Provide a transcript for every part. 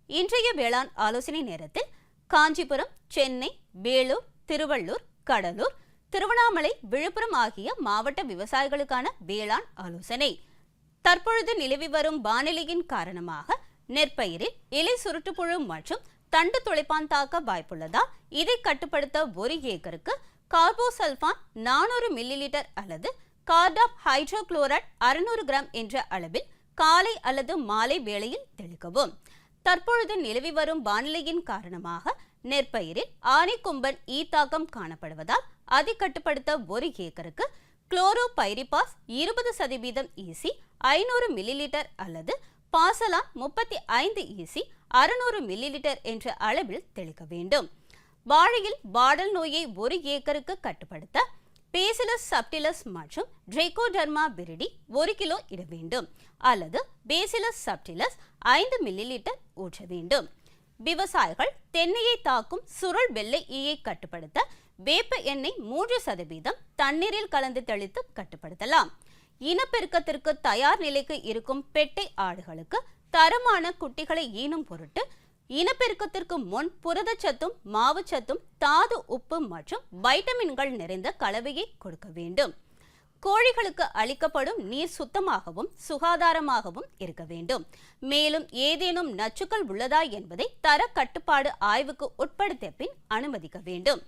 இன்றைய வேளாண் ஆலோசனை நேரத்தில் காஞ்சிபுரம், சென்னை, வேலூர், திருவள்ளூர், கடலூர், திருவண்ணாமலை, விழுப்புரம் ஆகிய மாவட்ட விவசாயிகளுக்கான வேளாண் ஆலோசனை. தற்பொழுது நிலவி வரும் வானிலையின் காரணமாக நெற்பயிரில் இலை சுருட்டுப்புழு மற்றும் தண்டு துளைப்பான் தாக்க வாய்ப்புள்ளதால் இதை கட்டுப்படுத்த 1 ஏக்கருக்கு கார்போசல்பான் 400 மில்லிலிட்டர் அல்லது கார்டாப் ஹைட்ரோகுளோரைட் 600 கிராம் என்ற அளவில் காலை அல்லது மாலை வேளையில் தெளிக்கவும். தற்பொழுது நிலவி வரும் வானிலையின் காரணமாக நெற்பயிரில் ஆனைக்கும்பன் ஈ தாக்கம் காணப்படுவதால் அதை கட்டுப்படுத்த 1 ஏக்கருக்கு குளோரோபைரிபாஸ் 20% ஈசி 500 மில்லிலிட்டர் அல்லது பாசலான் 35 ஈசி 600 மில்லிலிட்டர் என்ற அளவில் தெளிக்க வேண்டும். வாழையில் வாடல் நோயை 1 ஏக்கருக்கு கட்டுப்படுத்த பேசிலஸ் சப்டிலஸ் மற்றும் ட்ரைகோடர்மா விரிடி 1 கிலோ இட வேண்டும் அல்லது பேசிலஸ் சப்டிலஸ் 5 மில்லிலிட்டர் ஊற்ற வேண்டும். விவசாயிகள் தென்னையை தாக்கும் சுருள் வெள்ளை ஈயை கட்டுப்படுத்த வேப்ப எண்ணெய் 3% தண்ணீரில் கலந்து தெளித்து கட்டுப்படுத்தலாம். இனப்பெருக்கத்திற்கு தயார் நிலைக்கு இருக்கும் பெட்டை ஆடுகளுக்கு தரமான குட்டிகளை ஈனும் பொருட்டு இனப்பெருக்கத்திற்கு முன் புரதச்சத்தும் மாவுச்சத்தும் தாது உப்பு மற்றும் வைட்டமின்கள் நிறைந்த கலவையை கொடுக்க வேண்டும். கோழிகளுக்கு அளிக்கப்படும் நீர் சுத்தமாகவும் சுகாதாரமாகவும் இருக்க வேண்டும். மேலும் ஏதேனும் நச்சுக்கள் உள்ளதா என்பதை தர கட்டுப்பாடு ஆய்வுக்கு உட்படுத்திய பின் அனுமதிக்க வேண்டும்.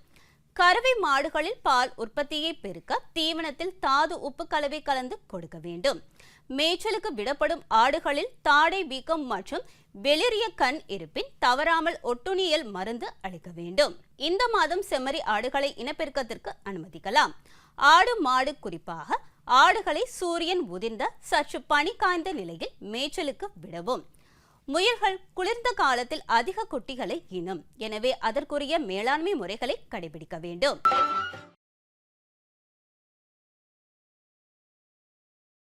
கறவை மாடுகளில் பால் உற்பத்தியை பெருக்க தீவனத்தில் தாது உப்பு கலவை கலந்து கொடுக்க வேண்டும். மேய்ச்சலுக்கு விடப்படும் ஆடுகளில் தாடை வீக்கம் மற்றும் வெளிரிய கண் இருப்பின் தவறாமல் ஒட்டுண்ணியல் மருந்து அளிக்க வேண்டும். இந்த மாதம் செம்மறி ஆடுகளை இனப்பெருக்கத்திற்கு அனுமதிக்கலாம். ஆடு மாடு குறிப்பாக ஆடுகளை சூரியன் உதிர்ந்த சற்று பனி காய்ந்த நிலையில் மேய்ச்சலுக்கு விடவும். முயல்கள் குளிர்ந்த காலத்தில் அதிக குட்டிகளை ஈனும். எனவே அதற்குரிய மேலாண்மை முறைகளை கடைபிடிக்க வேண்டும்.